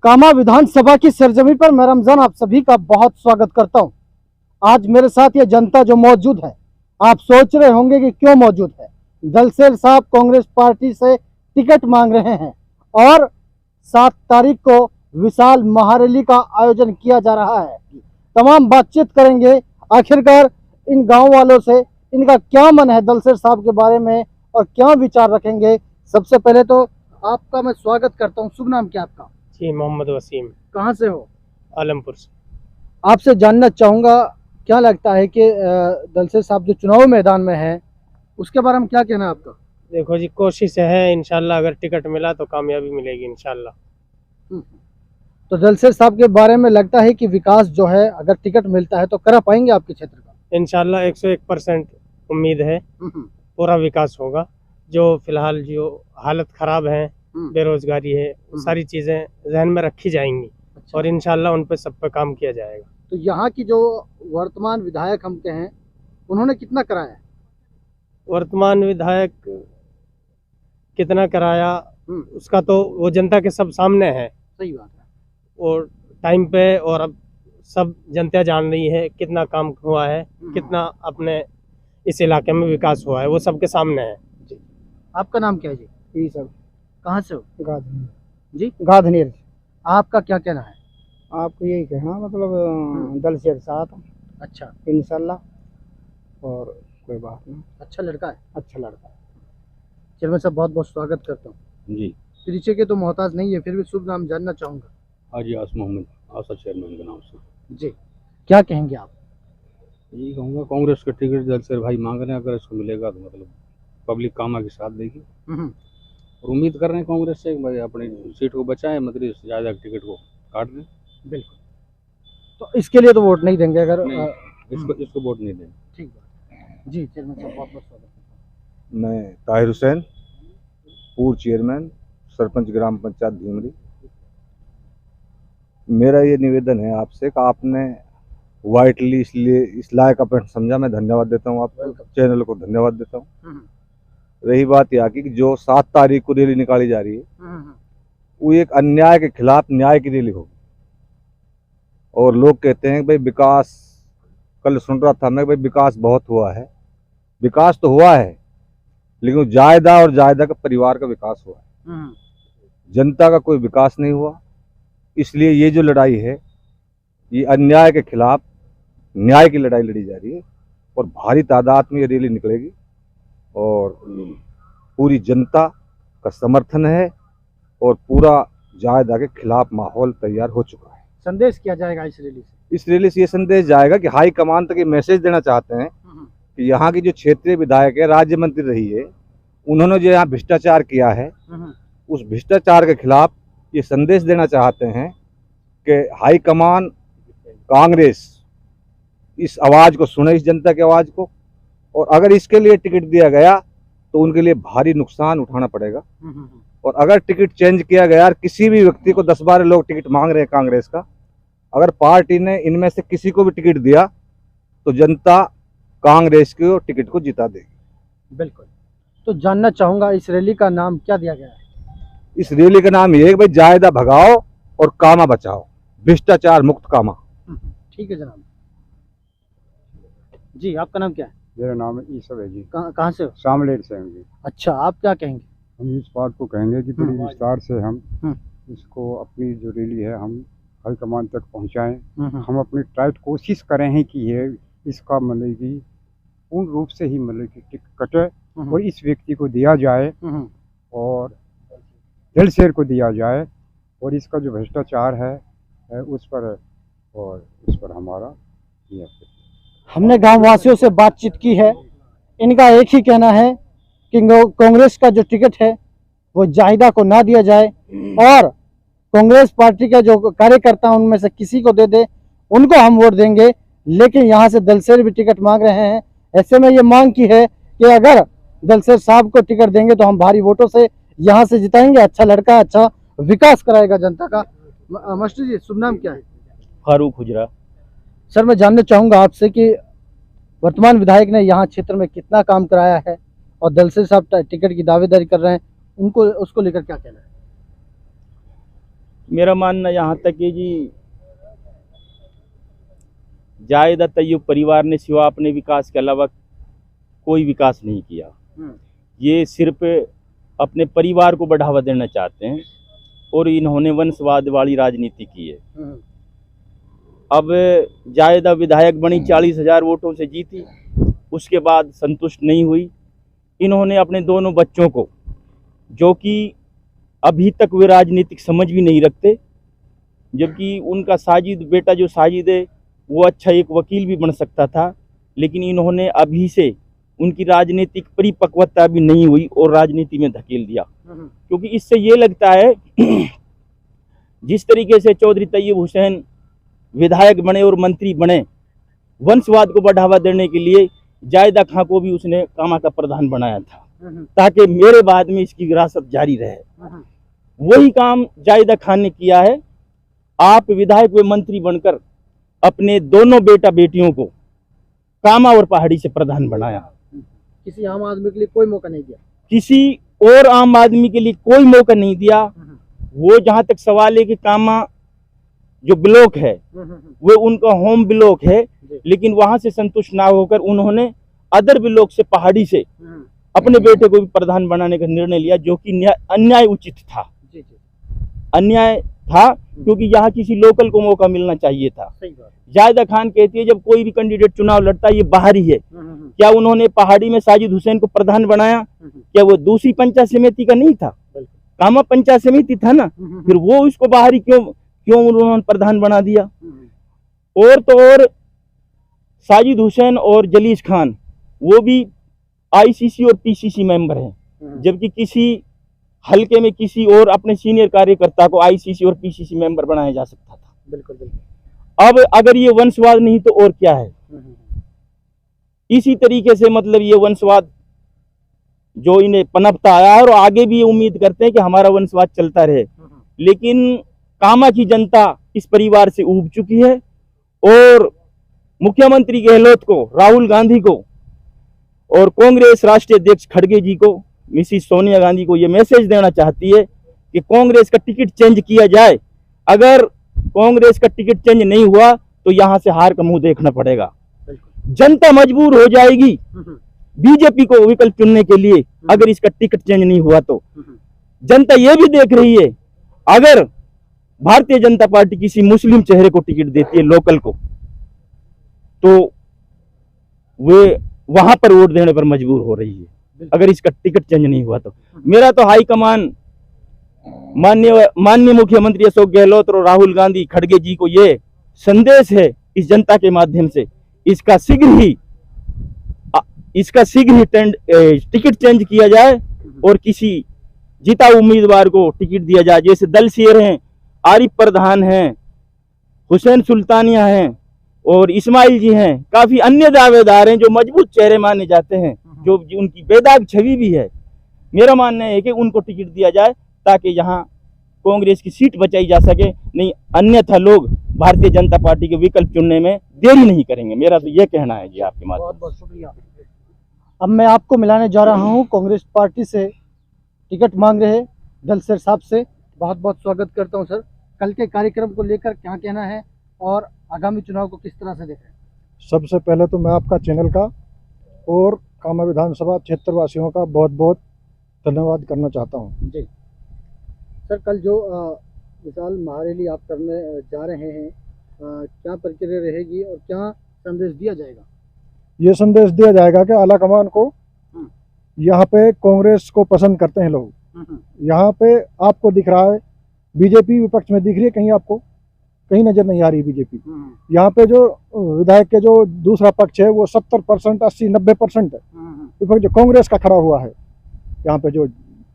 कामा विधानसभा की सरजमी पर मैं रमजान आप सभी का बहुत स्वागत करता हूं। आज मेरे साथ ये जनता जो मौजूद है, आप सोच रहे होंगे कि क्यों मौजूद है। दलसेर साहब कांग्रेस पार्टी से टिकट मांग रहे हैं और 7 तारीख को विशाल महारैली का आयोजन किया जा रहा है। तमाम बातचीत करेंगे आखिरकार इन गांव वालों से, इनका क्या मन है दलसेर साहब के बारे में और क्या विचार रखेंगे। सबसे पहले तो आपका मैं स्वागत करता हूं। शुभ नाम क्या आपका? जी, मोहम्मद वसीम, कहाँ से हो? आलमपुर से। आपसे जानना चाहूँगा, क्या लगता है कि दलसेर साहब जो चुनाव मैदान में है उसके बारे में क्या कहना है आपका? देखो जी, कोशिश है, इंशाल्लाह अगर टिकट मिला तो कामयाबी मिलेगी इंशाल्लाह। तो दलसेर साहब के बारे में लगता है कि विकास जो है अगर टिकट मिलता है तो करा पाएंगे आपके क्षेत्र का? इंशाल्लाह 101% उम्मीद है, पूरा विकास होगा। जो फिलहाल जो हालत ख़राब है, बेरोजगारी है, सारी चीज़ें जहन में रखी जाएंगी। अच्छा। और इंशाल्लाह उन पे सब पे काम किया जाएगा। तो यहाँ की जो वर्तमान विधायक हम के हैं उन्होंने कितना कराया है? वर्तमान विधायक कितना कराया उसका तो वो जनता के सब सामने है। सही बात है। और टाइम पे, और अब सब जनता जान रही है कितना काम हुआ है, कितना अपने इस इलाके में विकास हुआ है, वो सबके सामने है। आपका नाम क्या है जी? जी सर, कहाँ से हो? गाधनीर। जी, गाधनीर। आपका क्या कहना है? आपको यही कहना मतलब दलसेर साथ अच्छा, इंशाल्लाह, और कोई बात नहीं। अच्छा लड़का है। अच्छा लड़का है। चलो मैं सब बहुत बहुत स्वागत करता हूँ। जी, परिचय के तो मोहताज नहीं है, फिर भी शुभ नाम जानना चाहूँगा। हाजी आस मोहम्मद, आसा चेयरमैन के नाम से। जी, क्या कहेंगे आप? यही कहूँगा, कांग्रेस का टिकट दलसेर भाई मांग रहे हैं, अगर इसको मिलेगा तो मतलब पब्लिक कामा के साथ देगी। और उम्मीद कर रहे हैं कांग्रेस से भाई अपनी सीट को बचाएं, मतलब ज़्यादा टिकट को काट दें। बिल्कुल। तो इसके लिए तो वोट नहीं देंगे अगर इसको वोट नहीं दें। ठीक बात जी। चेयरमैन साहब बहुत बहुत स्वागत करता हूँ। मैं ताहिर हुसैन, पूर्व चेयरमैन, सरपंच ग्राम पंचायत धीमरी। मेरा ये निवेदन है आपसे कि आपने वाइटली इसलिए इस लायक अपन समझा, मैं धन्यवाद देता हूँ आपको, चैनल को धन्यवाद देता हूँ। रही बात यहाँ की कि जो 7 तारीख को रैली निकाली जा रही है वो एक अन्याय के खिलाफ न्याय की रैली होगी। और लोग कहते हैं भाई विकास, कल सुन रहा था मैं भाई विकास बहुत हुआ है। विकास तो हुआ है लेकिन जायदा और जायदा का परिवार का विकास हुआ है, जनता का कोई विकास नहीं हुआ। इसलिए ये जो लड़ाई है ये अन्याय के खिलाफ न्याय की लड़ाई लड़ी जा रही है और भारी तादाद में ये रैली निकलेगी और पूरी जनता का समर्थन है और पूरा जायदा के खिलाफ माहौल तैयार हो चुका है। संदेश किया जाएगा इस रैली से? इस रैली से ये संदेश जाएगा कि हाई कमान तक ये मैसेज देना चाहते हैं कि यहाँ की जो क्षेत्रीय विधायक है, राज्य मंत्री रही है, उन्होंने जो यहाँ भ्रष्टाचार किया है उस भ्रष्टाचार के खिलाफ ये संदेश देना चाहते हैं कि हाई कमान कांग्रेस इस आवाज़ को सुने, इस जनता की आवाज़ को, और अगर इसके लिए टिकट दिया गया तो उनके लिए भारी नुकसान उठाना पड़ेगा। और अगर टिकट चेंज किया गया, किसी भी व्यक्ति को 10-12 लोग टिकट मांग रहे हैं कांग्रेस का, अगर पार्टी ने इनमें से किसी को भी टिकट दिया तो जनता कांग्रेस के टिकट को जिता देगी। बिल्कुल। तो जानना चाहूँगा इस रैली का नाम क्या दिया गया है? इस रैली का नाम ये है कि भाई जायदा भगाओ और कामा बचाओ, भ्रष्टाचार मुक्त कामा। ठीक है जनाब जी। आपका नाम क्या है? मेरा नाम ईसव है जी। कहाँ से हो? शामलेर से हैं जी। अच्छा, आप क्या कहेंगे? हम इस बात को कहेंगे कि बड़ी विस्तार से हम इसको, अपनी जो रैली है, हम हाईकमान तक पहुंचाएं। हम अपनी टाइट कोशिश करें हैं कि ये इसका मतलब कि पूर्ण रूप से ही मतलब कि टिकट कटे और इस व्यक्ति को दिया जाए और दलसेर को दिया जाए और इसका जो भ्रष्टाचार है उस पर हमारा ये। हमने गांव वासियों से बातचीत की है, इनका एक ही कहना है कि कांग्रेस का जो टिकट है वो जाहिदा को ना दिया जाए और कांग्रेस पार्टी का जो कार्यकर्ता उनमें से किसी को दे दे, उनको हम वोट देंगे। लेकिन यहाँ से दलसेर भी टिकट मांग रहे हैं। ऐसे में ये मांग की है कि अगर दलसेर साहब को टिकट देंगे तो हम भारी वोटों से यहाँ से जिताएंगे। अच्छा लड़का, अच्छा विकास कराएगा जनता का। मास्टर जी, शुभ नाम क्या है? फारूक हुजरा। सर, मैं जानना चाहूँगा आपसे कि वर्तमान विधायक ने यहाँ क्षेत्र में कितना काम कराया है और दलसेर साहब टिकट की दावेदारी कर रहे हैं, उनको उसको लेकर क्या कहना है? मेरा मानना यहाँ तक है जी, जायदा तैयब परिवार ने सिवा अपने विकास के अलावा कोई विकास नहीं किया। ये सिर्फ अपने परिवार को बढ़ावा देना चाहते हैं और इन्होंने वंशवाद वाली राजनीति की है। अब जायदा विधायक बनी, 40,000 वोटों से जीती, उसके बाद संतुष्ट नहीं हुई। इन्होंने अपने दोनों बच्चों को, जो कि अभी तक वे राजनीतिक समझ भी नहीं रखते, जबकि उनका साजिद बेटा जो साजिद है वो अच्छा एक वकील भी बन सकता था, लेकिन इन्होंने अभी से उनकी राजनीतिक परिपक्वता भी नहीं हुई और राजनीति में धकेल दिया। क्योंकि इससे ये लगता है जिस तरीके से चौधरी तैयब हुसैन विधायक बने और मंत्री बने, वंशवाद को बढ़ावा देने के लिए जायदा खां को भी उसने कामा का प्रधान बनाया था ताकि मेरे बाद में इसकी विरासत जारी रहे। वही काम जायदा खान ने किया है। आप विधायक व मंत्री बनकर अपने दोनों बेटा बेटियों को कामा और पहाड़ी से प्रधान बनाया। किसी आम आदमी के लिए कोई मौका नहीं दिया, किसी और आम आदमी के लिए कोई मौका नहीं दिया। वो जहां तक सवाल है कि कामा जो ब्लॉक है वो उनका होम ब्लॉक है, लेकिन वहां से संतुष्ट ना होकर उन्होंने अदर ब्लॉक से पहाड़ी से अपने बेटे को भी प्रधान बनाने का निर्णय लिया, जो कि अन्याय उचित था। अन्याय था क्योंकि यहाँ किसी लोकल को मौका मिलना चाहिए था। जायदा खान कहती है जब कोई भी कैंडिडेट चुनाव लड़ता है ये बाहरी है। क्या उन्होंने पहाड़ी में साजिद हुसैन को प्रधान बनाया? क्या वो दूसरी पंचायत समिति का नहीं था? कामा पंचायत समिति था ना, फिर वो इसको बाहरी क्यों उन्होंने प्रधान बना दिया? और तो और साजिद हुसैन और जलीस खान वो भी आईसीसी और पीसीसी मेंबर हैं, जबकि किसी हल्के में किसी और अपने सीनियर कार्यकर्ता को आईसीसी और पीसीसी मेंबर बनाया जा सकता था। बिल्कुल बिल्कुल। अब अगर ये वंशवाद नहीं तो और क्या है? इसी तरीके से मतलब ये वंशवाद जो इन्हें पनपता आया और आगे भी ये उम्मीद करते हैं कि हमारा वंशवाद चलता रहे, लेकिन कामा की जनता इस परिवार से ऊब चुकी है और मुख्यमंत्री गहलोत को, राहुल गांधी को और कांग्रेस राष्ट्रीय अध्यक्ष खड़गे जी को, मिसिस सोनिया गांधी को ये मैसेज देना चाहती है कि कांग्रेस का टिकट चेंज किया जाए। अगर कांग्रेस का टिकट चेंज नहीं हुआ तो यहां से हार का मुंह देखना पड़ेगा। जनता मजबूर हो जाएगी बीजेपी को विकल्प चुनने के लिए अगर इसका टिकट चेंज नहीं हुआ तो। जनता ये भी देख रही है अगर भारतीय जनता पार्टी किसी मुस्लिम चेहरे को टिकट देती है लोकल को, तो वे वहां पर वोट देने पर मजबूर हो रही है अगर इसका टिकट चेंज नहीं हुआ तो। मेरा तो हाईकमान माननीय मुख्यमंत्री अशोक गहलोत और राहुल गांधी खड़गे जी को ये संदेश है इस जनता के माध्यम से, इसका शीघ्र ही टिकट चेंज किया जाए और किसी जीता उम्मीदवार को टिकट दिया जाए। जैसे दल शेर हैं, आरिफ प्रधान हैं, हुसैन सुल्तानिया हैं और इस्माइल जी हैं, काफी अन्य दावेदार हैं जो मजबूत चेहरे माने जाते हैं, जो उनकी बेदाग छवि भी है। मेरा मानना है कि उनको टिकट दिया जाए ताकि यहाँ कांग्रेस की सीट बचाई जा सके, नहीं अन्यथा लोग भारतीय जनता पार्टी के विकल्प चुनने में देरी नहीं करेंगे। मेरा तो ये कहना है जी आपके माध्यम। बहुत बहुत शुक्रिया। अब मैं आपको मिलाने जा रहा हूँ कांग्रेस पार्टी से टिकट मांग रहे दलसेर साहब से। बहुत बहुत स्वागत करता हूँ सर। कल के कार्यक्रम को लेकर क्या कहना है और आगामी चुनाव को किस तरह से देख रहे हैं? सबसे पहले तो मैं आपका चैनल का और कामा विधानसभा क्षेत्र वासियों का बहुत बहुत धन्यवाद करना चाहता हूँ। जी सर, कल जो विशाल महारैली आप करने जा रहे हैं, क्या प्रक्रिया रहेगी और क्या संदेश दिया जाएगा? ये संदेश दिया जाएगा कि आला कमान को यहाँ पे कांग्रेस को पसंद करते हैं लोग। यहाँ पे आपको दिख रहा है बीजेपी विपक्ष में दिख रही है, कहीं आपको कहीं नजर नहीं आ रही बीजेपी। यहाँ पे जो विधायक के जो दूसरा पक्ष है वो 70%, 80-90% विपक्ष जो कांग्रेस का खड़ा हुआ है। यहाँ पे जो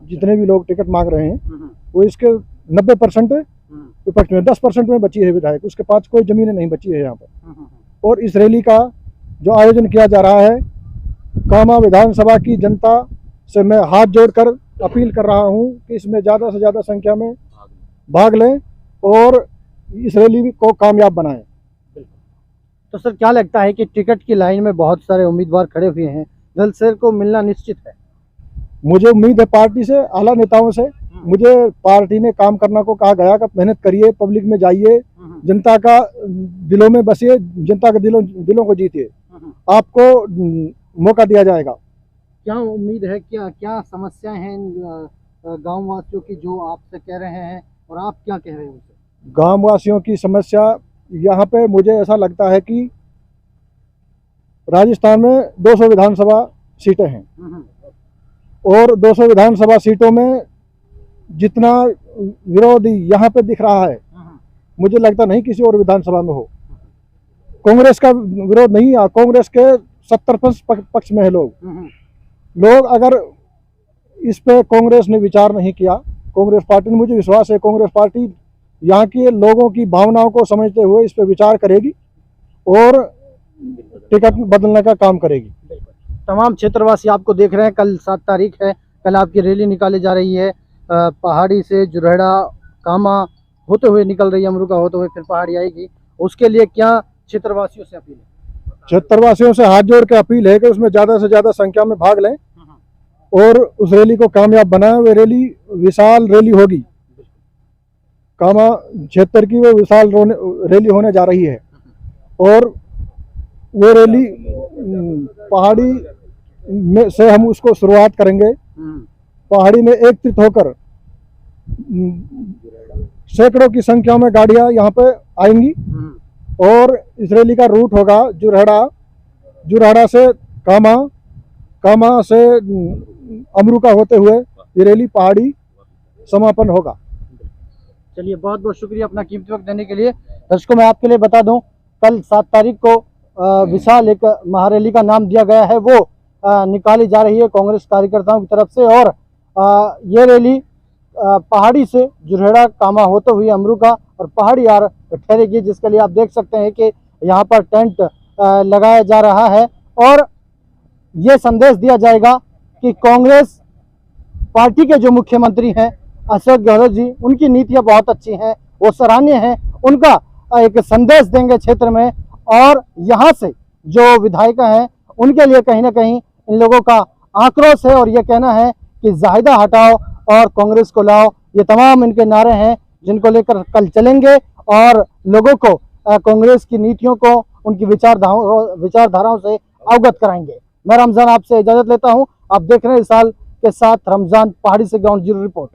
जितने भी लोग टिकट मांग रहे हैं वो इसके 90% विपक्ष में, 10% में बची है विधायक, उसके पास कोई जमीनें नहीं बची है यहाँ पर। और इस रैली का जो आयोजन किया जा रहा है, कामा विधानसभा की जनता से मैं हाथ जोड़कर अपील कर रहा हूँ कि इसमें ज़्यादा से ज़्यादा संख्या में भाग लें और इस रैली को कामयाब बनाएं। तो सर क्या लगता है कि टिकट की लाइन में बहुत सारे उम्मीदवार खड़े हुए हैं, दलसेर को मिलना निश्चित है? मुझे उम्मीद है पार्टी से, आला नेताओं से मुझे पार्टी ने काम करना को कहा गया कि मेहनत करिए, पब्लिक में जाइए, जनता का दिलों में बसिए, जनता के दिलों को जीतिए, आपको मौका दिया जाएगा। क्या उम्मीद है, क्या क्या समस्याएं हैं गांव वासियों की जो आपसे कह रहे हैं और आप क्या कह रहे हैं उनसे? गांव वासियों की समस्या यहाँ पे मुझे ऐसा लगता है कि राजस्थान में 200 विधानसभा सीटें हैं और 200 विधानसभा सीटों में जितना विरोध यहाँ पे दिख रहा है, मुझे लगता नहीं किसी और विधानसभा में हो। कांग्रेस का विरोध नहीं है, कांग्रेस के 70% पक्ष में है लोग अगर इस पे कांग्रेस ने विचार नहीं किया, कांग्रेस पार्टी ने, मुझे विश्वास है कांग्रेस पार्टी यहाँ के लोगों की भावनाओं को समझते हुए इस पे विचार करेगी और टिकट बदलने का काम करेगी। तमाम क्षेत्रवासी आपको देख रहे हैं। कल 7 तारीख है, कल आपकी रैली निकाली जा रही है। पहाड़ी से जुरहड़ा कामा होते हुए निकल रही है, अमरूका होते हुए फिर पहाड़ी आएगी। उसके लिए क्या क्षेत्रवासियों से अपील है? क्षेत्रवासियों से हाथ जोड़ के अपील है कि उसमें ज़्यादा से ज़्यादा संख्या में भाग लें और उस रैली को कामयाब बनाएं। वे रैली विशाल रैली होगी, कामा क्षेत्र की वो विशाल रैली होने जा रही है और वो रैली पहाड़ी में से हम उसको शुरुआत करेंगे। पहाड़ी में एकत्रित होकर सैकड़ों की संख्या में गाड़ियां यहाँ पे आएंगी और इस रैली का रूट होगा जुरहड़ा से कामा, कामा से अमरूका होते हुए ये रैली पहाड़ी समापन होगा। चलिए, बहुत बहुत शुक्रिया अपना कीमती वक्त देने के लिए। दर्शकों, मैं आपके लिए बता दूं, कल 7 तारीख को विशाल एक महारैली का नाम दिया गया है, वो निकाली जा रही है कांग्रेस कार्यकर्ताओं की तरफ से और ये रैली पहाड़ी से जुरहड़ा कामा होते हुए अमरूका और पहाड़ी यार ठहरेगी, जिसके लिए आप देख सकते हैं कि यहाँ पर टेंट लगाया जा रहा है और ये संदेश दिया जाएगा कि कांग्रेस पार्टी के जो मुख्यमंत्री हैं अशोक गहलोत जी, उनकी नीतियां बहुत अच्छी हैं, वो सराहनीय हैं। उनका एक संदेश देंगे क्षेत्र में और यहाँ से जो विधायक हैं उनके लिए कहीं ना कहीं इन लोगों का आक्रोश है और ये कहना है कि जायदा हटाओ और कांग्रेस को लाओ। ये तमाम इनके नारे हैं जिनको लेकर कल चलेंगे और लोगों को कांग्रेस की नीतियों को, उनकी विचारधाराओं से अवगत कराएंगे। मैं रमजान आपसे इजाजत लेता हूं। आप देख रहे हैं इस साल के साथ रमजान, पहाड़ी से ग्राउंड जीरो रिपोर्ट।